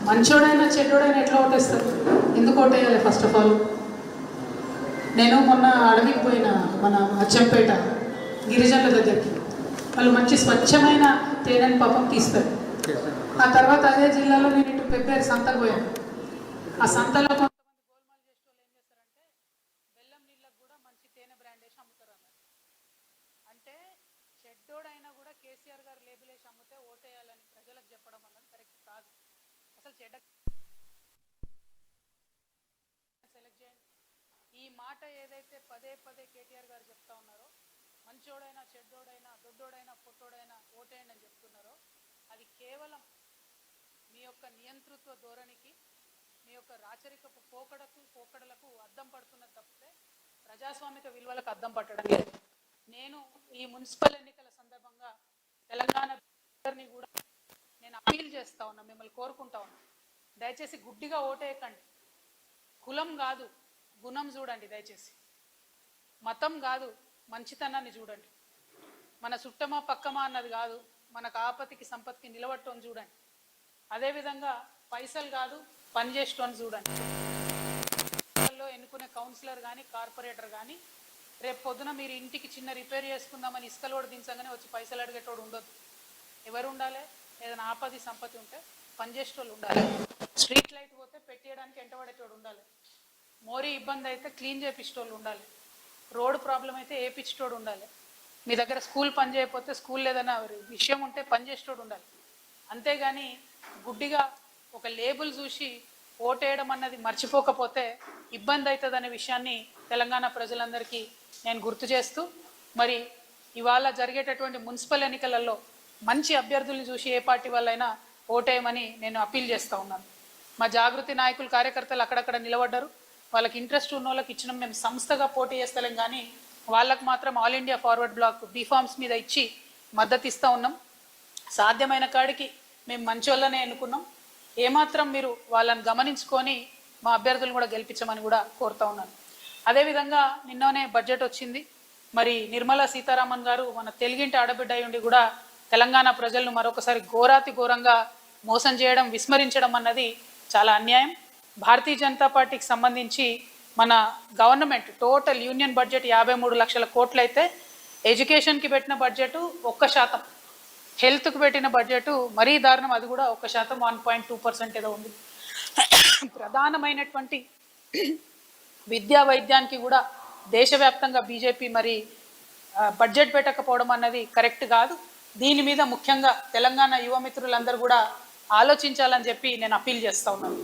మంచోడైనా చెడ్డోడైనా ఎట్లా ఓటేస్తారు? ఎందుకు ఓటేయాలి? ఫస్ట్ ఆఫ్ ఆల్ నేను మొన్న అడవికి పోయిన మన అచ్చంపేట గిరిజనుల దగ్గరికి. వాళ్ళు మంచి స్వచ్ఛమైన తేనెని పాపం తీస్తారు. ఆ తర్వాత అదే జిల్లాలో నేను ఇటు పెబ్బేరు సంతకు పోయాను. ఆ సంతలో కొంతమంది గోల్మాల్ చేసే వాళ్ళు ఏం చేస్తారంటే బెల్లం నీళ్ళకు కూడా మంచి తేనె బ్రాండ్ వేసి అమ్ముతారు అన్నమాట. అంటే చెడ్డోడైనా కూడా కేసీఆర్ గారు లేబుల్ వేసి అమ్మితే ఓటేయాలని ప్రజలకు చెప్పడం అన్నది కరెక్ట్ కాదు. అసలు చెడ్డ సెలెక్ట్ చేయండి. ఈ మాట ఏదైతే పదే పదే కేటీఆర్ గారు చెప్తా ఉన్నారో, మంచోడైనా చెడ్డోడైనా దొడ్డోడైనా పొట్టోడైనా ఓటేయండి అని చెప్తున్నారో, అది కేవలం మీ యొక్క నియంతృత్వ ధోరణికి, మీ యొక్క రాచరికపు పోకడలకు అద్దం పడుతున్నది తప్పితే ప్రజాస్వామిక విలువలకు అద్దం పట్టడం లేదు. నేను ఈ మున్సిపల్ ఎన్నికల సందర్భంగా తెలంగాణ కూడా నేను అపీల్ చేస్తా ఉన్నా, మిమ్మల్ని కోరుకుంటా ఉన్నా, దయచేసి గుడ్డిగా ఓటేయకండి. కులం కాదు గుణం చూడండి, దయచేసి మతం కాదు మంచితనాన్ని చూడండి. మన చుట్టమా పక్కమా అన్నది కాదు, మనకు ఆపతికి సంపత్తికి నిలబట్టని చూడండి. అదేవిధంగా పైసలు కాదు పనిచేసేటోని చూడండి. ఎన్నుకునే కౌన్సిలర్ కానీ కార్పొరేటర్ కానీ రేపు పొద్దున మీరు ఇంటికి చిన్న రిపేర్ చేసుకుందామని ఇసుకలోడు దించగానే వచ్చి పైసలు అడిగేటోడు ఉండొద్దు. ఎవరు ఉండాలి? ఏదైనా ఆపది సంపత్తి ఉంటే పనిచేసేటోళ్ళు ఉండాలి. స్ట్రీట్ లైట్ పోతే పెట్టేయడానికి ఎంటబడేటోడు ఉండాలి. మోరీ ఇబ్బంది అయితే క్లీన్ చేపించేటోళ్ళు ఉండాలి. రోడ్డు ప్రాబ్లం అయితే వేయించేటోడు ఉండాలి. మీ దగ్గర స్కూల్ పని చేయకపోతే స్కూల్ ఏదైనా విషయం ఉంటే పనిచేసేటోడు ఉండాలి. అంతేగాని గుడ్డిగా ఒక లేబుల్ చూసి ఓటేయడం అన్నది మర్చిపోకపోతే ఇబ్బంది అవుతుందనే విషయాన్ని తెలంగాణ ప్రజలందరికీ నేను గుర్తు చేస్తూ, మరి ఇవాళ జరిగేటటువంటి మున్సిపల్ ఎన్నికలలో మంచి అభ్యర్థుల్ని చూసి ఏ పార్టీ వాళ్ళైనా ఓటేయమని నేను అప్పీల్ చేస్తూ ఉన్నాను. మా జాగృతి నాయకులు కార్యకర్తలు అక్కడక్కడ నిలబడ్డారు. వాళ్ళకి ఇంట్రెస్ట్ ఉన్న వాళ్ళకి ఇచ్చినాం. మేము సంస్థగా పోటీ చేస్తలేం, కానీ వాళ్ళకు మాత్రం ఆల్ ఇండియా ఫార్వర్డ్ బ్లాక్ బీఫామ్స్ మీద ఇచ్చి మద్దతు ఇస్తూ ఉన్నాం. సాధ్యమైన కాడికి మేము మంచోళ్ళనే ఎన్నుకున్నాం. ఏమాత్రం మీరు వాళ్ళని గమనించుకొని మా అభ్యర్థులు కూడా గెలిపించమని కూడా కోరుతా ఉన్నాను. అదేవిధంగా నిన్ననే బడ్జెట్ వచ్చింది. మరి నిర్మలా సీతారామన్ గారు మన తెలుగింటి ఆడబిడ్డ అయ్యుండి కూడా తెలంగాణ ప్రజలను మరొకసారి ఘోరాతి ఘోరంగా మోసం చేయడం, విస్మరించడం అన్నది చాలా అన్యాయం. భారతీయ జనతా పార్టీకి సంబంధించి మన గవర్నమెంట్ టోటల్ యూనియన్ బడ్జెట్ 53 లక్షల కోట్లు అయితే ఎడ్యుకేషన్కి పెట్టిన బడ్జెట్ 1%, హెల్త్కి పెట్టిన బడ్జెట్ మరీ దారుణం, అది కూడా 1%, 1.2% ఏదో ఉంది. ప్రధానమైనటువంటి విద్యా వైద్యానికి కూడా దేశవ్యాప్తంగా బీజేపీ మరి బడ్జెట్ పెట్టకపోవడం అన్నది కరెక్ట్ కాదు. దీని మీద ముఖ్యంగా తెలంగాణ యువమిత్రులందరూ కూడా ఆలోచించాలని చెప్పి నేను అప్పీల్ చేస్తూ ఉన్నాను.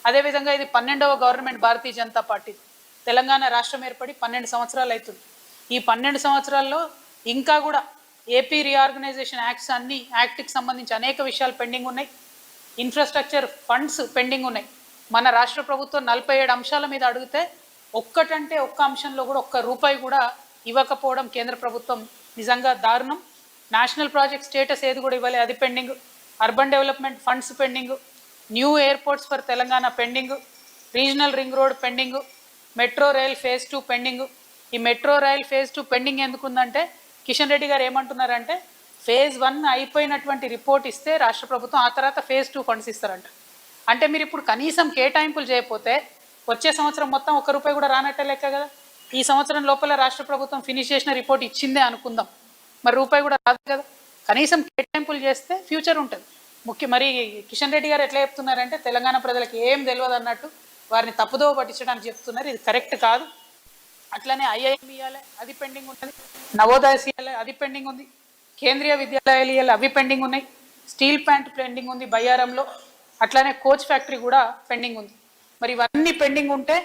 అదేవిధంగా ఇది 12వ గవర్నమెంట్ భారతీయ జనతా పార్టీ. తెలంగాణ రాష్ట్రం ఏర్పడి 12 సంవత్సరాలు అవుతుంది. ఈ 12 సంవత్సరాల్లో ఇంకా కూడా ఏపీ రీఆర్గనైజేషన్ యాక్ట్కి సంబంధించి అనేక విషయాలు పెండింగ్ ఉన్నాయి. ఇన్ఫ్రాస్ట్రక్చర్ ఫండ్స్ పెండింగ్ ఉన్నాయి. మన రాష్ట్ర ప్రభుత్వం 47 అంశాల మీద అడిగితే ఒక్క అంశంలో కూడా ₹1 కూడా ఇవ్వకపోవడం కేంద్ర ప్రభుత్వం నిజంగా దారుణం. నేషనల్ ప్రాజెక్ట్ స్టేటస్ ఏది కూడా ఇవ్వలే, అది pending. Urban development funds pending. New airports for Telangana pending. Regional ring road pending. Metro rail phase 2 pending. ఈ మెట్రో రైల్ ఫేజ్ 2 పెండింగ్ ఎందుకుందంటే కిషన్ రెడ్డి గారు ఏమంటున్నారంటే ఫేజ్ 1 అయిపోయినటువంటి రిపోర్ట్ ఇస్తే రాష్ట్ర ప్రభుత్వం ఆ తర్వాత ఫేజ్ 2 ఫండ్స్ ఇస్తారంట. అంటే మీరు ఇప్పుడు కనీసం కేటాయింపులు చేయకపోతే వచ్చే సంవత్సరం మొత్తం ₹1 కూడా రానట్టే లెక్క కదా. ఈ సంవత్సరం లోపల రాష్ట్ర ప్రభుత్వం ఫినిష్ చేసిన రిపోర్ట్ ఇచ్చిందే అనుకుందాం, మరి ₹1 కూడా రాదు కదా. కనీసం కేటాయింపులు చేస్తే ఫ్యూచర్ ఉంటుంది. మరి కిషన్ రెడ్డి గారు ఎట్లా చెప్తున్నారంటే తెలంగాణ ప్రజలకు ఏం తెలియదు అన్నట్టు వారిని తప్పుదోవ పట్టించడానికి చెప్తున్నారు. ఇది కరెక్ట్ కాదు. అట్లనే ఐఐఎం ఇవ్వాలి, అది పెండింగ్ ఉన్నది. నవోదయ ఇవ్వాలి, అది పెండింగ్ ఉంది. కేంద్రీయ విద్యాలయాలు ఇవ్వాలి, అవి పెండింగ్ ఉన్నాయి. స్టీల్ ప్లాంట్ పెండింగ్ ఉంది బయ్యారంలో. అట్లానే కోచ్ ఫ్యాక్టరీ కూడా పెండింగ్ ఉంది. మరి ఇవన్నీ పెండింగ్ ఉంటే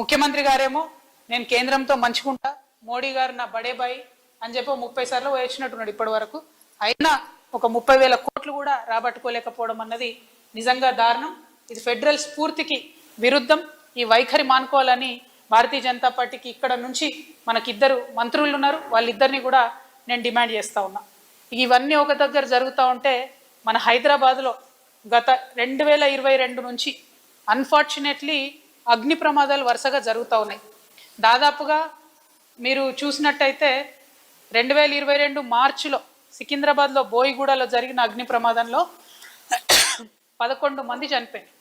ముఖ్యమంత్రి గారేమో నేను కేంద్రంతో మంచుకుంటా, మోడీ గారు నా బడే బాయి అని చెప్పి 30 సార్లు వేసినట్టున్నాడు ఇప్పటి వరకు. అయినా ఒక 30,000 కోట్లు కూడా రాబట్టుకోలేకపోవడం అన్నది నిజంగా దారుణం. ఇది ఫెడరల్ స్ఫూర్తికి విరుద్ధం. ఈ వైఖరి మానుకోవాలని భారతీయ జనతా పార్టీకి ఇక్కడ నుంచి మనకిద్దరు మంత్రులు ఉన్నారు, వాళ్ళిద్దరిని కూడా నేను డిమాండ్ చేస్తూ ఉన్నా. ఇవన్నీ ఒక దగ్గర జరుగుతూ ఉంటే మన హైదరాబాద్లో గత 2022 నుంచి అన్ఫార్చునేట్లీ అగ్ని ప్రమాదాలు వరుసగా జరుగుతూ ఉన్నాయి. దాదాపుగా మీరు చూసినట్టయితే 2022 మార్చిలో సికింద్రాబాద్లో బోయిగూడలో జరిగిన అగ్ని ప్రమాదంలో 11 మంది చనిపోయారు.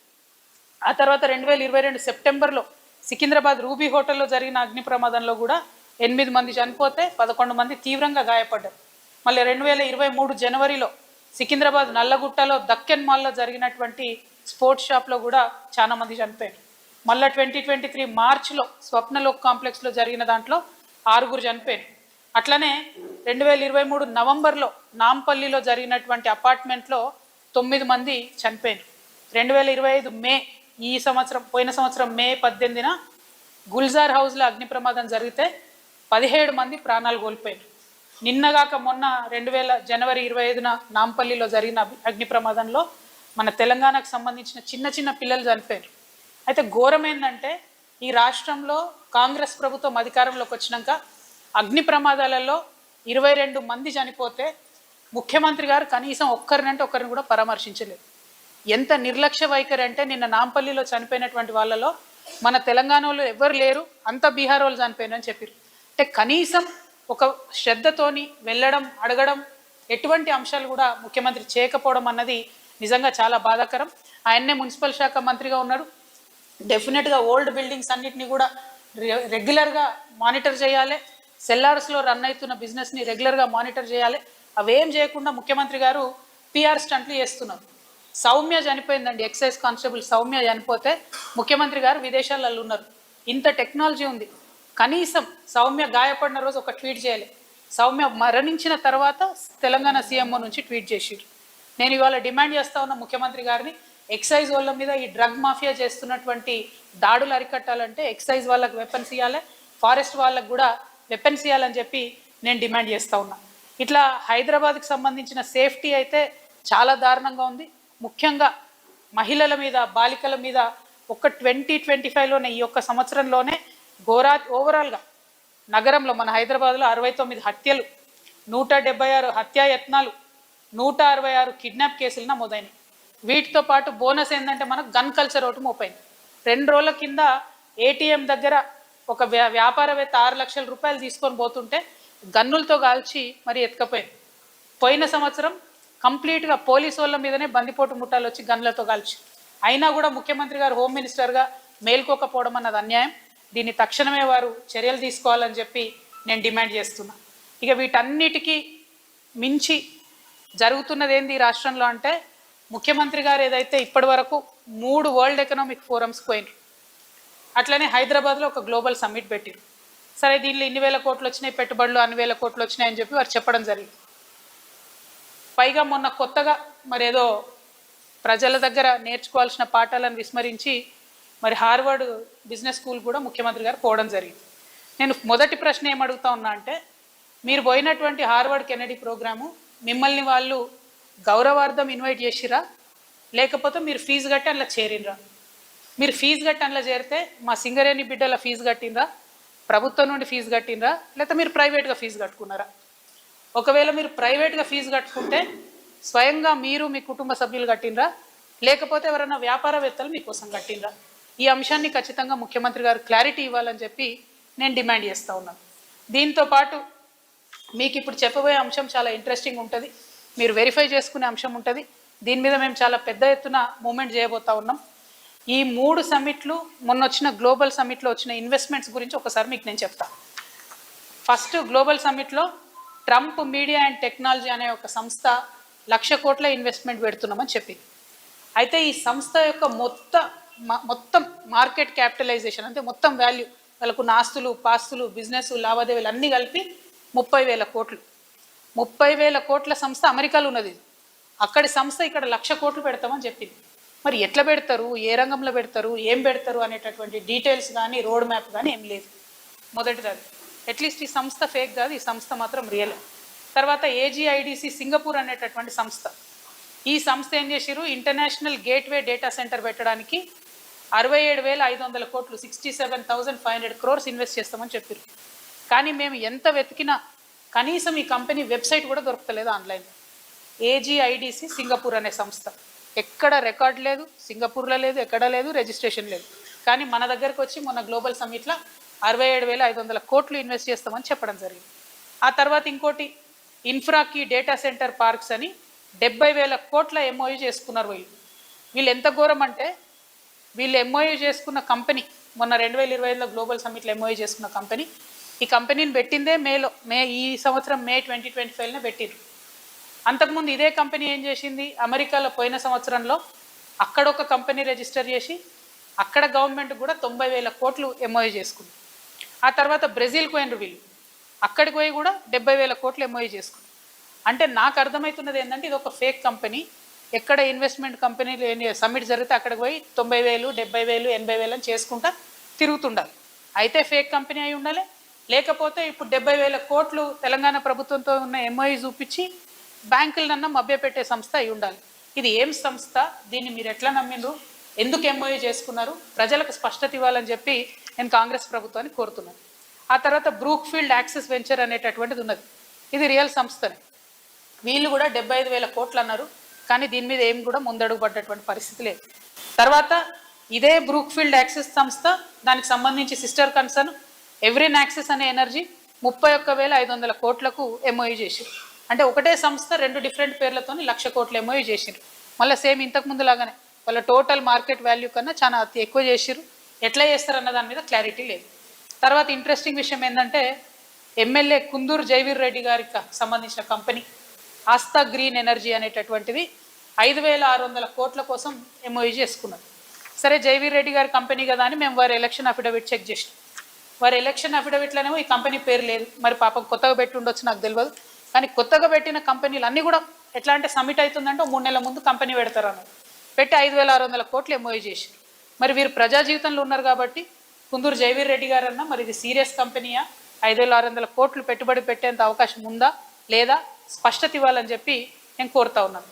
ఆ తర్వాత 2022 సెప్టెంబర్లో సికింద్రాబాద్ రూబీ హోటల్లో జరిగిన అగ్ని ప్రమాదంలో కూడా 8 మంది చనిపోతే 11 మంది తీవ్రంగా గాయపడ్డారు. మళ్ళీ 2023 జనవరిలో సికింద్రాబాద్ నల్లగుట్టలో దక్కన్ మాల్లో జరిగినటువంటి స్పోర్ట్స్ షాప్లో కూడా చాలా మంది చనిపోయారు. మళ్ళీ 2023 మార్చిలో స్వప్నలోక్ కాంప్లెక్స్లో జరిగిన దాంట్లో 6 చనిపోయారు. అట్లనే 2023 నవంబర్లో నాంపల్లిలో జరిగినటువంటి అపార్ట్మెంట్లో 9 మంది చనిపోయారు. 2025 మే ఈ సంవత్సరం పోయిన సంవత్సరం మే 18న గుల్జార్ హౌస్లో అగ్ని ప్రమాదం జరిగితే 17 మంది ప్రాణాలు కోల్పోయారు. నిన్నగాక మొన్న జనవరి 25న నాంపల్లిలో జరిగిన అగ్ని ప్రమాదంలో మన తెలంగాణకు సంబంధించిన చిన్న పిల్లలు చనిపోయారు. అయితే ఘోరం ఏంటంటే ఈ రాష్ట్రంలో కాంగ్రెస్ ప్రభుత్వం అధికారంలోకి వచ్చినాక అగ్ని ప్రమాదాలలో 22 మంది చనిపోతే ముఖ్యమంత్రి గారు కనీసం ఒకరిని కూడా పరామర్శించలేదు. ఎంత నిర్లక్ష్య వైఖరి అంటే నిన్న నాంపల్లిలో చనిపోయినటువంటి వాళ్ళలో మన తెలంగాణలో ఎవరు లేరు, అంత బీహార్ వాళ్ళు చనిపోయినని చెప్పారు. అంటే కనీసం ఒక శ్రద్ధతోని వెళ్ళడం అడగడం ఎటువంటి అంశాలు కూడా ముఖ్యమంత్రి చేయకపోవడం అన్నది నిజంగా చాలా బాధాకరం. ఆయన్నే మున్సిపల్ శాఖ మంత్రిగా ఉన్నాడు. డెఫినెట్గా ఓల్డ్ బిల్డింగ్స్ అన్నిటిని కూడా రెగ్యులర్గా మానిటర్ చేయాలి. సెల్లార్స్లో రన్ అవుతున్న బిజినెస్ని రెగ్యులర్గా మానిటర్ చేయాలి. అవేం చేయకుండా ముఖ్యమంత్రి గారు పిఆర్ స్టంట్లు చేస్తున్నారు. సౌమ్య చనిపోయిందండి, ఎక్సైజ్ కానిస్టేబుల్ సౌమ్య చనిపోతే ముఖ్యమంత్రి గారు విదేశాలలో ఉన్నారు. ఇంత టెక్నాలజీ ఉంది, కనీసం సౌమ్య గాయపడిన రోజు ఒక ట్వీట్ చేయాలి. సౌమ్య మరణించిన తర్వాత తెలంగాణ సీఎంఓ నుంచి ట్వీట్ చేసిరు. నేను ఇవాళ డిమాండ్ చేస్తా ఉన్న ముఖ్యమంత్రి గారిని, ఎక్సైజ్ వాళ్ళ మీద ఈ డ్రగ్ మాఫియా చేస్తున్నటువంటి దాడులు అరికట్టాలంటే ఎక్సైజ్ వాళ్ళకు వెపన్స్ ఇవ్వాలి, ఫారెస్ట్ వాళ్ళకు కూడా వెపన్స్ ఇవ్వాలని చెప్పి నేను డిమాండ్ చేస్తూ ఉన్నా. ఇట్లా హైదరాబాద్కి సంబంధించిన సేఫ్టీ అయితే చాలా దారుణంగా ఉంది. ముఖ్యంగా మహిళల మీద, బాలికల మీద ఒక 2025లోనే ఈ ఒక్క సంవత్సరంలోనే ఓవరాల్గా నగరంలో మన హైదరాబాద్లో 69 హత్యలు, 176 హత్యాయత్నాలు, 166 కిడ్నాప్ కేసులు నమోదైనవి. వీటితో పాటు బోనస్ ఏంటంటే మనకు గన్ కల్చర్ ఒకటి మోపైంది. 2 రోజుల కింద ఏటీఎం దగ్గర ఒక వ్యాపారవేత్త 6 లక్షల రూపాయలు తీసుకొని పోతుంటే గన్నులతో కాల్చి మరి ఎత్తుకపోయింది. పోయిన సంవత్సరం కంప్లీట్గా పోలీసు వాళ్ళ మీదనే బందిపోటు ముఠాలు వచ్చి గన్లతో కాల్చి, అయినా కూడా ముఖ్యమంత్రి గారు హోమ్ మినిస్టర్గా మేల్కోకపోవడం అన్నది అన్యాయం. దీన్ని తక్షణమే వారు చర్యలు తీసుకోవాలని చెప్పి నేను డిమాండ్ చేస్తున్నా. ఇక వీటన్నిటికీ మించి జరుగుతున్నది ఏంది ఈ రాష్ట్రంలో అంటే, ముఖ్యమంత్రి గారు ఏదైతే ఇప్పటి వరకు 3 వరల్డ్ ఎకనామిక్ ఫోరమ్స్ పోయినారు, అట్లనే హైదరాబాద్లో ఒక గ్లోబల్ సమ్మిట్ పెట్టారు. సరే దీనిలో ఇన్ని వేల కోట్లు వచ్చినాయి, పెట్టుబడులు అన్ని వేల కోట్లు వచ్చినాయని చెప్పి వారు చెప్పడం జరిగింది. పైగా మొన్న కొత్తగా మరేదో ప్రజల దగ్గర నేర్చుకోవాల్సిన పాఠాలను విస్మరించి మరి హార్వర్డ్ బిజినెస్ స్కూల్ కూడా ముఖ్యమంత్రి గారు పోవడం జరిగింది. నేను మొదటి ప్రశ్న ఏమడుగుతా ఉన్నా అంటే, మీరు పోయినటువంటి హార్వర్డ్ కెనడీ ప్రోగ్రాము మిమ్మల్ని వాళ్ళు గౌరవార్థం ఇన్వైట్ చేసిరా, లేకపోతే మీరు ఫీజు కట్టి అందులో చేరినరా? మీరు ఫీజు కట్టి అందులో చేరితే మా సింగరేణి బిడ్డల ఫీజు కట్టినరా, ప్రభుత్వం నుండి ఫీజు కట్టినరా, లేకపోతే మీరు ప్రైవేట్గా ఫీజు కట్టుకున్నారా? ఒకవేళ మీరు ప్రైవేట్గా ఫీజు కట్టుకుంటే స్వయంగా మీరు మీ కుటుంబ సభ్యులు కట్టినరా, లేకపోతే ఎవరైనా వ్యాపారవేత్తలు మీకోసం కట్టినరా? ఈ అంశాన్ని ఖచ్చితంగా ముఖ్యమంత్రి గారు క్లారిటీ ఇవ్వాలని చెప్పి నేను డిమాండ్ చేస్తూ ఉన్నాను. దీంతో పాటు మీకు ఇప్పుడు చెప్పబోయే అంశం చాలా ఇంట్రెస్టింగ్ ఉంటుంది, మీరు వెరిఫై చేసుకునే అంశం ఉంటుంది. దీని మీద మేము చాలా పెద్ద ఎత్తున మూమెంట్ చేయబోతా ఉన్నాం. ఈ 3 సమ్మిట్లు, మొన్న వచ్చిన గ్లోబల్ సమ్మిట్లో వచ్చిన ఇన్వెస్ట్మెంట్స్ గురించి ఒకసారి మీకు నేను చెప్తాను. ఫస్ట్ గ్లోబల్ సమ్మిట్లో ట్రంప్ మీడియా అండ్ టెక్నాలజీ అనే ఒక సంస్థ 1,00,000 కోట్ల ఇన్వెస్ట్మెంట్ పెడుతున్నామని చెప్పింది. అయితే ఈ సంస్థ యొక్క మొత్తం మార్కెట్ క్యాపిటలైజేషన్ అంటే మొత్తం వాల్యూ, వాళ్ళకున్న ఆస్తులు, పాస్తులు, బిజినెస్ లావాదేవీలు అన్నీ కలిపి 30,000 కోట్లు. 30,000 కోట్ల సంస్థ అమెరికాలో ఉన్నది. అక్కడి సంస్థ ఇక్కడ 1,00,000 కోట్లు పెడతామని చెప్పింది. మరి ఎట్లా పెడతారు, ఏ రంగంలో పెడతారు, ఏం పెడతారు అనేటటువంటి డీటెయిల్స్ కానీ రోడ్ మ్యాప్ కానీ ఏం లేదు. మొదటిది అది. అట్లీస్ట్ ఈ సంస్థ ఫేక్ కాదు, ఈ సంస్థ మాత్రం రియల్. తర్వాత ఏజీఐడిసి సింగపూర్ అనేటటువంటి సంస్థ, ఈ సంస్థ ఏం చేసిరు, ఇంటర్నేషనల్ గేట్వే డేటా సెంటర్ పెట్టడానికి 67,500 కోట్లు 67,500 crores ఇన్వెస్ట్ చేస్తామని చెప్పారు. కానీ మేము ఎంత వెతికినా కనీసం ఈ కంపెనీ వెబ్సైట్ కూడా దొరకలేదు ఆన్లైన్లో. ఏజీఐడిసి సింగపూర్ అనే సంస్థ ఎక్కడ రికార్డ్ లేదు, సింగపూర్లో లేదు, ఎక్కడ లేదు, రిజిస్ట్రేషన్ లేదు. కానీ మన దగ్గరకు వచ్చి మొన్న గ్లోబల్ సమ్మిట్లో 67,500 కోట్లు ఇన్వెస్ట్ చేస్తామని చెప్పడం జరిగింది. ఆ తర్వాత ఇంకోటి ఇన్ఫ్రాకి డేటా సెంటర్ పార్క్స్ అని 70,000 కోట్ల ఎంఓయూ చేసుకున్నారు వీళ్ళు. వీళ్ళు ఎంత ఘోరం అంటే వీళ్ళు ఎంఓయూ చేసుకున్న కంపెనీ మొన్న 2025లో గ్లోబల్ సమ్మిట్లో ఎంఓయూ చేసుకున్న కంపెనీ, ఈ కంపెనీని పెట్టిందే ఈ సంవత్సరం మే 2025 పెట్టిండ్రు. అంతకుముందు ఇదే కంపెనీ ఏం చేసింది, అమెరికాలో పోయిన సంవత్సరంలో అక్కడ ఒక కంపెనీ రిజిస్టర్ చేసి అక్కడ గవర్నమెంట్ కూడా 90,000 కోట్లు ఎంఓయూ చేసుకుంది. ఆ తర్వాత బ్రెజిల్కి పోయినరు వీళ్ళు, అక్కడికి పోయి కూడా 70,000 కోట్లు ఎంఓయూ చేసుకుంది. అంటే నాకు అర్థమవుతున్నది ఏంటంటే ఇది ఒక ఫేక్ కంపెనీ. ఎక్కడ ఇన్వెస్ట్మెంట్ కంపెనీలు సమ్మిట్ జరిగితే అక్కడికి పోయి 90,000, 70,000, 80,000 అని చేసుకుంటా తిరుగుతుండాలి. అయితే ఫేక్ కంపెనీ అయి ఉండాలి, లేకపోతే ఇప్పుడు 70,000 కోట్లు తెలంగాణ ప్రభుత్వంతో ఉన్న ఎంఓయూ చూపించి బ్యాంకులనన్నా మభ్యపెట్టే సంస్థ అయి ఉండాలి. ఇది ఏం సంస్థ, దీన్ని మీరు ఎట్లా నమ్మిండ్రు, ఎందుకు ఎంఓయూ చేసుకున్నారు, ప్రజలకు స్పష్టత ఇవ్వాలని చెప్పి నేను కాంగ్రెస్ ప్రభుత్వాన్ని కోరుతున్నాను. ఆ తర్వాత బ్రూక్ఫీల్డ్ యాక్సిస్ వెంచర్ అనేటటువంటిది ఉన్నది, ఇది రియల్ సంస్థనే. వీళ్ళు కూడా 75,000 కోట్లు అన్నారు, కానీ దీని మీద ఏం కూడా ముందడుగు పడ్డటువంటి పరిస్థితి లేదు. తర్వాత ఇదే బ్రూక్ఫీల్డ్ యాక్సిస్ సంస్థ, దానికి సంబంధించి సిస్టర్ కన్సర్న్ ఎవ్రీన్ యాక్సిస్ అనే ఎనర్జీ 31,500 కోట్లకు ఎంఓయూ చేసారు. అంటే ఒకటే సంస్థ 2 డిఫరెంట్ పేర్లతో 1,00,000 కోట్లు ఎంఓయూ చేసారు. మళ్ళీ సేమ్ ఇంతకుముందు లాగానే వాళ్ళ టోటల్ మార్కెట్ వాల్యూ కన్నా చాలా అతి ఎక్కువ చేసారు. ఎట్లా చేస్తారన్న దాని మీద క్లారిటీ లేదు. తర్వాత ఇంట్రెస్టింగ్ విషయం ఏంటంటే ఎమ్మెల్యే కుందూరు జైవీర్ రెడ్డి గారికి సంబంధించిన కంపెనీ ఆస్థా గ్రీన్ ఎనర్జీ అనేటటువంటిది 5,600 కోట్ల కోసం ఎంఓయూ చేసుకున్నారు. సరే, జైవీర్ రెడ్డి గారి కంపెనీ కదా అని మేము వారి ఎలక్షన్ అఫిడవిట్ చెక్ చేసినాం. వారి ఎలక్షన్ అఫిడవిట్లోనేమో ఈ కంపెనీ పేరు లేదు. మరి పాపం కొత్తగా పెట్టి ఉండొచ్చు, నాకు తెలియదు. కానీ కొత్తగా పెట్టిన కంపెనీలు అన్నీ కూడా ఎట్లా అంటే సబ్మిట్ అవుతుందంటే 3 నెలల ముందు కంపెనీ పెడతారు అన్నారు. పెట్టి 5,600 కోట్లు ఎంఓయూ చేశారు. మరి వీరు ప్రజా జీవితంలో ఉన్నారు కాబట్టి కుందూరు జైవీర్ రెడ్డి గారు అన్నా మరి ఇది సీరియస్ కంపెనీయా, 5,600 కోట్లు పెట్టుబడి పెట్టేంత అవకాశం ఉందా లేదా స్పష్టత ఇవ్వాలని చెప్పి నేను కోరుతా ఉన్నాను.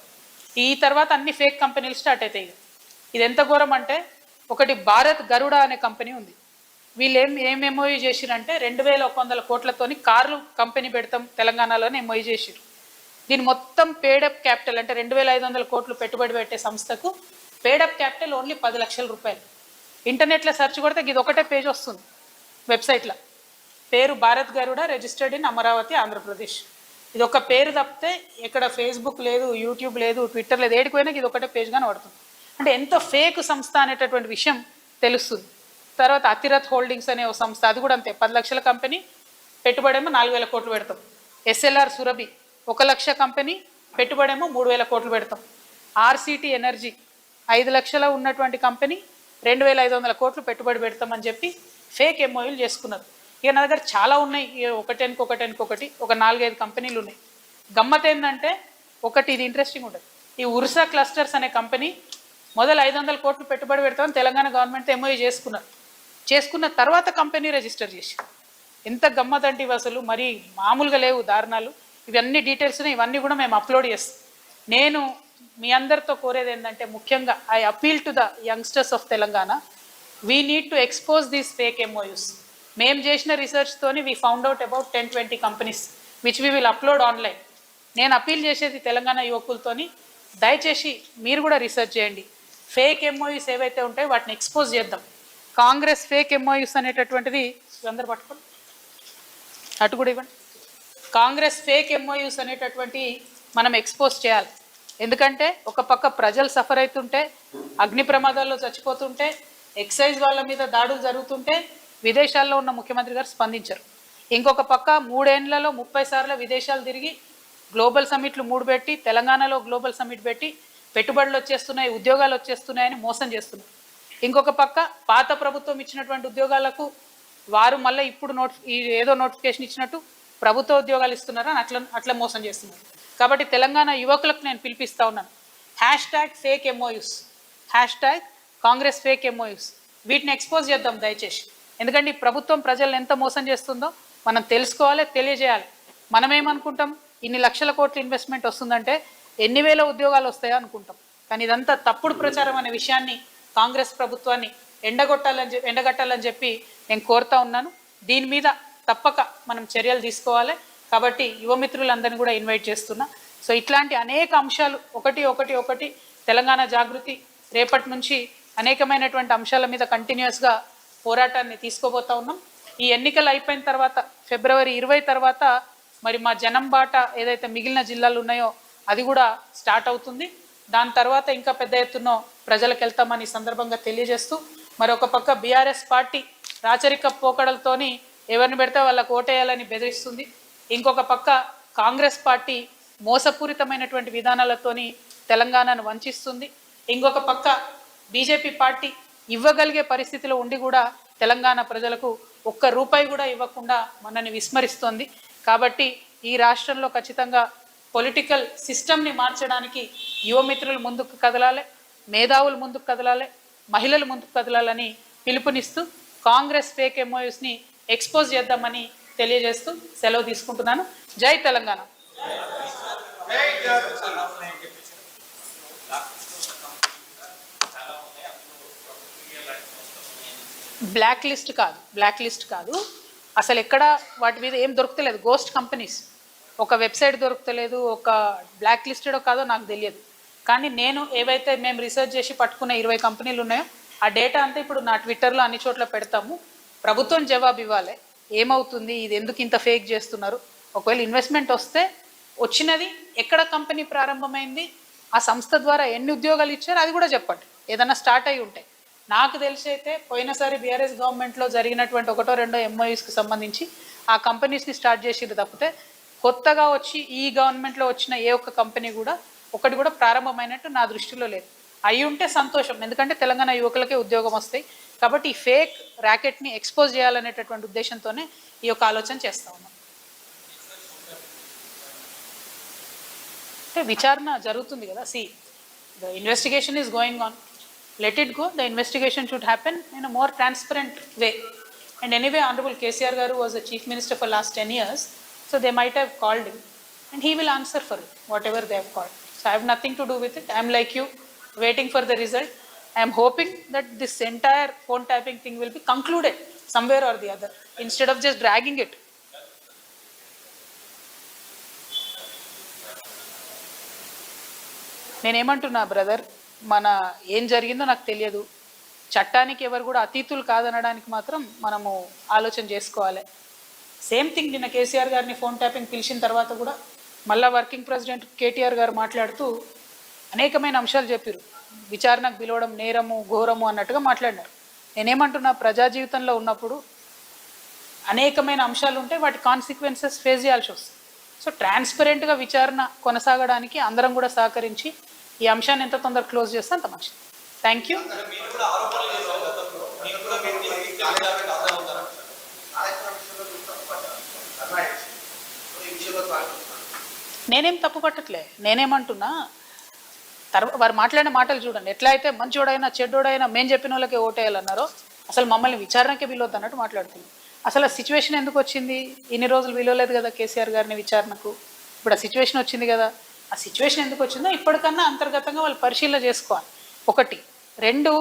ఈ తర్వాత అన్ని ఫేక్ కంపెనీలు స్టార్ట్ అవుతాయి. ఇది ఎంత ఘోరం అంటే ఒకటి భారత్ గరుడ అనే కంపెనీ ఉంది. వీళ్ళు ఏం ఎంఓయూ చేసిరంటే 2,100 కోట్లతోని కార్లు కంపెనీ పెడతాం తెలంగాణలోనే ఎంఓయూ చేసిరు. దీని మొత్తం పేడప్ క్యాపిటల్ అంటే 2,500 కోట్లు పెట్టుబడి పెట్టే సంస్థకు పేడప్ క్యాపిటల్ ఓన్లీ 10 లక్షల రూపాయలు. ఇంటర్నెట్లో సెర్చ్ కొడితే ఇది ఒకటే పేజ్ వస్తుంది వెబ్సైట్లో. పేరు భారత్ గరుడ, రిజిస్టర్డ్ ఇన్ అమరావతి, ఆంధ్రప్రదేశ్. ఇది ఒక పేరు తప్పితే ఎక్కడ ఫేస్బుక్ లేదు, యూట్యూబ్ లేదు, ట్విట్టర్ లేదు, ఏడిపోయినా ఇది ఒకటే పేజ్గానే పడుతుంది. అంటే ఎంత ఫేక్ సంస్థ అనేటటువంటి విషయం తెలుస్తుంది. తర్వాత అతిరథ్ హోల్డింగ్స్ అనే ఒక సంస్థ, అది కూడా అంతే, 10 లక్షల కంపెనీ, పెట్టుబడేమో 4,000 కోట్లు పెడతాం. ఎస్ఎల్ఆర్ సురభి 1 లక్ష కంపెనీ, పెట్టుబడేమో 3,000 కోట్లు పెడతాం. ఆర్సిటీ ఎనర్జీ 5 లక్షల ఉన్నటువంటి కంపెనీ, 2,500 కోట్లు పెట్టుబడి పెడతామని చెప్పి ఫేక్ ఎంఓయూలు చేసుకున్నారు. ఇక నా దగ్గర చాలా ఉన్నాయి, ఒకటి ఒక 4-5 కంపెనీలు ఉన్నాయి. గమ్మత్ ఏంటంటే ఒకటి, ఇది ఇంట్రెస్టింగ్ ఉంటుంది, ఈ ఉర్సా క్లస్టర్స్ అనే కంపెనీ మొదలు 500 కోట్లు పెట్టుబడి పెడతామని తెలంగాణ గవర్నమెంట్ ఎంఓయూ చేసుకున్న తర్వాత కంపెనీ రిజిస్టర్ చేసి. ఎంత గమ్మత్ అంటే ఇవి అసలు మరి మామూలుగా లేవు దారుణాలు. ఇవన్నీ డీటెయిల్స్ ఇవన్నీ కూడా మేము అప్లోడ్ చేస్తాం. నేను మీ అందరితో కోరేది ఏంటంటే ముఖ్యంగా I appeal to the youngsters of Telangana, we need to expose these fake MOUs. మేము చేసిన రీసెర్చ్తోని we found out about 10-20 companies which we will upload online. నేను అపీల్ చేసేది తెలంగాణ యువకులతోని, దయచేసి మీరు కూడా రీసెర్చ్ చేయండి. ఫేక్ ఎంఓయూస్ ఏవైతే ఉంటాయో వాటిని ఎక్స్పోజ్ చేద్దాం. కాంగ్రెస్ ఫేక్ ఎంఓయూస్ అనేటటువంటిది అందరు పట్టుకోండి, అటు కూడా ఇవ్వండి. కాంగ్రెస్ ఫేక్ ఎంఓయూస్ అనేటటువంటి మనం ఎక్స్పోజ్ చేయాలి. ఎందుకంటే ఒక పక్క ప్రజలు సఫర్ అవుతుంటే, అగ్ని ప్రమాదాల్లో చచ్చిపోతుంటే, ఎక్సైజ్ వాళ్ళ మీద దాడులు జరుగుతుంటే విదేశాల్లో ఉన్న ముఖ్యమంత్రి గారు స్పందించారు. ఇంకొక పక్క 3 ఏళ్లలో 30 సార్లు విదేశాలు తిరిగి గ్లోబల్ సమ్మిట్లు 3 పెట్టి, తెలంగాణలో గ్లోబల్ సమ్మిట్ పెట్టి పెట్టుబడులు వచ్చేస్తున్నాయి, ఉద్యోగాలు వచ్చేస్తున్నాయని మోసం చేస్తున్నారు. ఇంకొక పక్క పాత ప్రభుత్వం ఇచ్చినటువంటి ఉద్యోగాలకు వారు మళ్ళీ ఇప్పుడు ఏదో నోటిఫికేషన్ ఇచ్చినట్టు ప్రభుత్వ ఉద్యోగాలు ఇస్తున్నారని అట్లా మోసం చేస్తున్నారు. కాబట్టి తెలంగాణ యువకులకు నేను పిలిపిస్తా ఉన్నాను, #fake MoUs, Congress fake MoUs, వీటిని ఎక్స్పోజ్ చేద్దాం దయచేసి. ఎందుకంటే ఈ ప్రభుత్వం ప్రజలను ఎంత మోసం చేస్తుందో మనం తెలుసుకోవాలి, తెలియజేయాలి. మనమేమనుకుంటాం, ఇన్ని లక్షల కోట్ల ఇన్వెస్ట్మెంట్ వస్తుందంటే ఎన్ని వేల ఉద్యోగాలు వస్తాయో అనుకుంటాం. కానీ ఇదంతా తప్పుడు ప్రచారం అనే విషయాన్ని కాంగ్రెస్ ప్రభుత్వాన్ని ఎండగట్టాలని చెప్పి నేను కోరుతా ఉన్నాను. దీని మీద తప్పక మనం చర్యలు తీసుకోవాలి. కాబట్టి యువమిత్రులందరినీ కూడా ఇన్వైట్ చేస్తున్నా. సో ఇట్లాంటి అనేక అంశాలు ఒకటి తెలంగాణ జాగృతి రేపటి నుంచి అనేకమైనటువంటి అంశాల మీద కంటిన్యూస్గా పోరాటాన్ని తీసుకోబోతా ఉన్నాం. ఈ ఎన్నికలు అయిపోయిన తర్వాత ఫిబ్రవరి 20 తర్వాత మరి మా జనం బాట ఏదైతే మిగిలిన జిల్లాలు ఉన్నాయో అది కూడా స్టార్ట్ అవుతుంది. దాని తర్వాత ఇంకా పెద్ద ఎత్తున ప్రజలకు వెళ్తామని సందర్భంగా తెలియజేస్తూ, మరొక పక్క బీఆర్ఎస్ పార్టీ రాచరిక పోకడలతోని ఎవరిని పెడితే వాళ్ళకు ఓటేయాలని బెదిరిస్తుంది. ఇంకొక పక్క కాంగ్రెస్ పార్టీ మోసపూరితమైనటువంటి విధానాలతోని తెలంగాణను వంచిస్తుంది. ఇంకొక పక్క బీజేపీ పార్టీ ఇవ్వగలిగే పరిస్థితిలో ఉండి కూడా తెలంగాణ ప్రజలకు ఒక్క రూపాయి కూడా ఇవ్వకుండా మనల్ని విస్మరిస్తోంది. కాబట్టి ఈ రాష్ట్రంలో ఖచ్చితంగా పొలిటికల్ సిస్టమ్ని మార్చడానికి యువమిత్రులు ముందుకు కదలాలి, మేధావులు ముందుకు కదలాలి, మహిళలు ముందుకు కదలాలని పిలుపునిస్తూ కాంగ్రెస్ ఫేక్ ఎంఓయూస్ని ఎక్స్పోజ్ చేద్దామని తెలియజేస్తూ సెలవు తీసుకుంటున్నాను. జై తెలంగాణ. బ్లాక్ లిస్ట్ కాదు అసలు ఎక్కడ వాటి మీద ఏం దొరుకుతలేదు. గోస్ట్ కంపెనీస్, ఒక వెబ్సైట్ దొరుకుతలేదు, ఒక బ్లాక్ లిస్టెడో కాదో నాకు తెలియదు. కానీ నేను ఏవైతే మేము రీసెర్చ్ చేసి పట్టుకున్న 20 కంపెనీలు ఉన్నాయో ఆ డేటా అంతా ఇప్పుడు నా ట్విట్టర్లో అన్ని చోట్ల పెడతాము. ప్రభుత్వం జవాబు ఇవ్వాలి, ఏమవుతుంది, ఇది ఎందుకు ఇంత ఫేక్ చేస్తున్నారు. ఒకవేళ ఇన్వెస్ట్మెంట్ వస్తే వచ్చినది ఎక్కడ కంపెనీ ప్రారంభమైంది, ఆ సంస్థ ద్వారా ఎన్ని ఉద్యోగాలు ఇచ్చారు అది కూడా చెప్పండి. ఏదన్నా స్టార్ట్ అయి ఉంటే. నాకు తెలిసి అయితే పోయినసారి బీఆర్ఎస్ గవర్నమెంట్లో జరిగినటువంటి 1-2 ఎంఓయూస్కి సంబంధించి ఆ కంపెనీస్ని స్టార్ట్ చేసిరు తప్పితే కొత్తగా వచ్చి ఈ గవర్నమెంట్లో వచ్చిన ఏ ఒక్క కంపెనీ కూడా ఒకటి కూడా ప్రారంభమైనట్టు నా దృష్టిలో లేదు. అయి ఉంటే సంతోషం, ఎందుకంటే తెలంగాణ యువకులకే ఉద్యోగం వస్తాయి. కాబట్టి ఈ ఫేక్ ర్యాకెట్ని ఎక్స్పోజ్ చేయాలనేటటువంటి ఉద్దేశంతోనే ఈ యొక్క ఆలోచన చేస్తూ ఉన్నాం. అంటే విచారణ జరుగుతుంది కదా. The investigation is going on. Let it go. The investigation should happen in a more transparent way. And anyway, Honorable KCR Garu was the Chief Minister for last 10 years. So they might have called him. And he will answer for it, whatever they have called. So I have nothing to do with it. I am like you, waiting for the result. I am hoping that this entire phone tapping thing will be concluded somewhere or the other, instead of just dragging it. నేనేమంటున్నా brother, మన ఏం జరిగిందో నాకు తెలియదు. చట్టానికి ఎవరు కూడా అతీతులు కాదనడానికి మాత్రం మనము ఆలోచన చేసుకోవాలి. సేమ్ థింగ్ నిన్న కేసీఆర్ గారిని ఫోన్ ట్యాపింగ్ పిలిచిన తర్వాత కూడా మళ్ళా వర్కింగ్ ప్రెసిడెంట్ కేటీఆర్ గారు మాట్లాడుతూ అనేకమైన అంశాలు చెప్పారు. విచారణకు పిలవడం నేరము ఘోరము అన్నట్టుగా మాట్లాడినారు. నేనేమంటున్నా, ప్రజా జీవితంలో ఉన్నప్పుడు అనేకమైన అంశాలు ఉంటే వాటి కాన్సిక్వెన్సెస్ ఫేస్ చేయాల్సి వస్తుంది. సో ట్రాన్స్పరెంట్గా విచారణ కొనసాగడానికి అందరం కూడా సహకరించి ఈ అంశాన్ని ఎంత తొందర క్లోజ్ చేస్తే అంత మంచిది. Thank you. నేనేం తప్పు పట్టట్లే. నేనేమంటున్నా, వారు మాట్లాడిన మాటలు చూడండి. ఎట్లా అయితే మంచోడైనా చెడ్డోడైనా మేము చెప్పిన వాళ్ళకే ఓటేయాలన్నారో అసలు మమ్మల్ని విచారణకే పిలవద్దు అన్నట్టు మాట్లాడుతుంది. అసలు ఆ సిచ్యువేషన్ ఎందుకు వచ్చింది? ఇన్ని రోజులు పిలవలేదు కదా కేసీఆర్ గారిని విచారణకు. ఇప్పుడు ఆ సిచ్యువేషన్ వచ్చింది కదా. ఆ సిచ్యువేషన్ ఎందుకు వచ్చిందో ఇప్పటికన్నా అంతర్గతంగా వాళ్ళు పరిశీలన చేసుకోవాలి. 1, 2,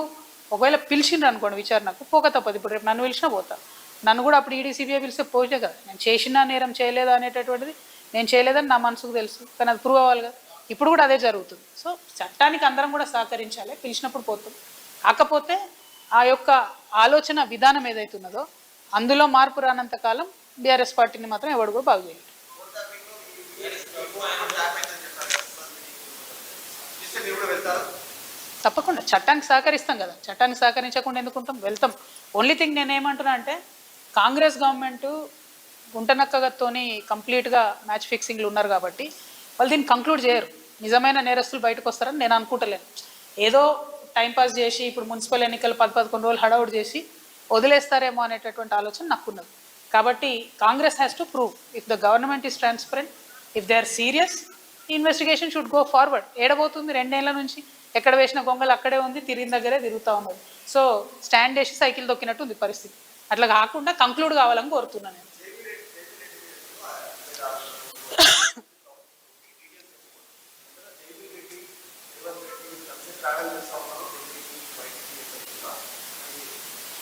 ఒకవేళ పిలిచిండ్రు అనుకోండి విచారణకు, పోక తప్పదు. ఇప్పుడు రేపు నన్ను పిలిచినా పోతా. నన్ను కూడా అప్పుడు ఈడీసీబీఐ పిలిస్తే పోతే కదా. నేను చేసినా నేరం చేయలేదా అనేటటువంటిది నేను చేయలేదని నా మనసుకు తెలుసు, కానీ అది ప్రూవ్ అవ్వాలి కదా. ఇప్పుడు కూడా అదే జరుగుతుంది. సో చట్టానికి అందరం కూడా సహకరించాలి. పిలిచినప్పుడు పోతాం. కాకపోతే ఆ యొక్క ఆలోచన విధానం ఏదైతున్నదో అందులో మార్పు రానంత కాలం బీఆర్ఎస్ పార్టీని మాత్రం ఎవడు కూడా బాగు చేయలేదు. తప్పకుండా చట్టానికి సహకరిస్తాం కదా. చట్టానికి సహకరించకుండా ఎందుకుంటాం? వెళ్తాం. ఓన్లీ థింగ్ నేనేమంటున్నా అంటే, కాంగ్రెస్ గవర్నమెంటు గుంటనక్కగతోని కంప్లీట్గా మ్యాచ్ ఫిక్సింగ్లు ఉన్నారు కాబట్టి వాళ్ళు దీన్ని కంక్లూడ్ చేయరు. నిజమైన నేరస్తులు బయటకు వస్తారని నేను అనుకుంటలేను. ఏదో టైంపాస్ చేసి ఇప్పుడు మున్సిపల్ ఎన్నికలు 10-11 రోజులు హడౌట్ చేసి వదిలేస్తారేమో అనేటటువంటి ఆలోచన నాకున్నది. కాబట్టి Congress has to prove if the government is transparent, if they are serious, investigation should go forward. ఏడబోతుంది? 2 ఏళ్ల నుంచి ఎక్కడ వేసిన గొంగలు అక్కడే ఉంది, తిరిగిన దగ్గరే తిరుగుతూ ఉన్నది. సో స్టాండ్ వేసి సైకిల్ దొక్కినట్టు ఉంది పరిస్థితి. అట్లా కాకుండా కంక్లూడ్ కావాలని కోరుతున్నాను నేను.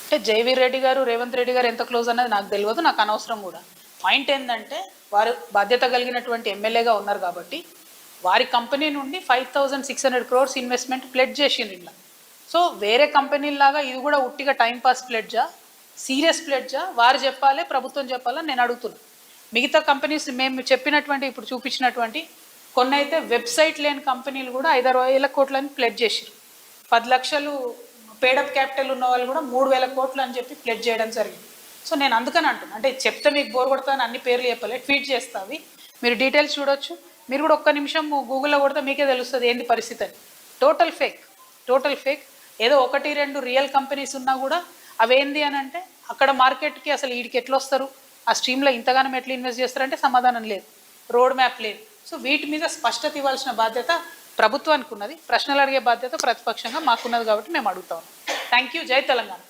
అంటే జైవీర్ రెడ్డి గారు రేవంత్ రెడ్డి గారు ఎంత క్లోజ్ అన్నది నాకు తెలియదు, నాకు అనవసరం కూడా. పాయింట్ ఏంటంటే, వారు బాధ్యత కలిగినటువంటి ఎమ్మెల్యేగా ఉన్నారు కాబట్టి వారి కంపెనీ నుండి 5,600 crores ఇన్వెస్ట్మెంట్ ప్లెడ్జ్ చేసిండ్రు ఇలా. సో వేరే కంపెనీలాగా ఇది కూడా ఉట్టిగా టైంపాస్ ప్లెడ్జా, సీరియస్ ప్లెడ్జా? వారు చెప్పాలి, ప్రభుత్వం చెప్పాలని నేను అడుగుతున్నాను. మిగతా కంపెనీస్ మేము చెప్పినటువంటి ఇప్పుడు చూపించినటువంటి కొన్ని అయితే వెబ్సైట్ లేని కంపెనీలు కూడా 5,000 కోట్లని ప్లెడ్జ్ చేసారు. 10 లక్షలు పేడప్ క్యాపిటల్ ఉన్న వాళ్ళు కూడా 3,000 కోట్లు అని చెప్పి ప్లెడ్జ్ చేయడం జరిగింది. సో నేను అందుకని అంటున్నాను, అంటే చెప్తే మీకు బోర్ కొడతాను, అన్ని పేర్లు చెప్పలే, ట్వీట్ చేస్తావి, మీరు డీటెయిల్స్ చూడొచ్చు. మీరు కూడా ఒక్క నిమిషం గూగుల్లో కొడితే మీకే తెలుస్తుంది ఏంది పరిస్థితి అని. Total fake. ఏదో 1-2 రియల్ కంపెనీస్ ఉన్నా కూడా అవేంది అని అంటే అక్కడ మార్కెట్కి అసలు వీడికి ఎట్లా వస్తారు, ఆ స్ట్రీమ్లో ఇంతగానం ఎట్లా ఇన్వెస్ట్ చేస్తారంటే సమాధానం లేదు, రోడ్ మ్యాప్ లేదు. సో వీటి మీద స్పష్టత ఇవ్వాల్సిన బాధ్యత ప్రభుత్వానికి ఉన్నది, ప్రశ్నలు అడిగే బాధ్యత ప్రతిపక్షంగా మాకున్నది, కాబట్టి మేము అడుగుతాం. Thank you. జై తెలంగాణ.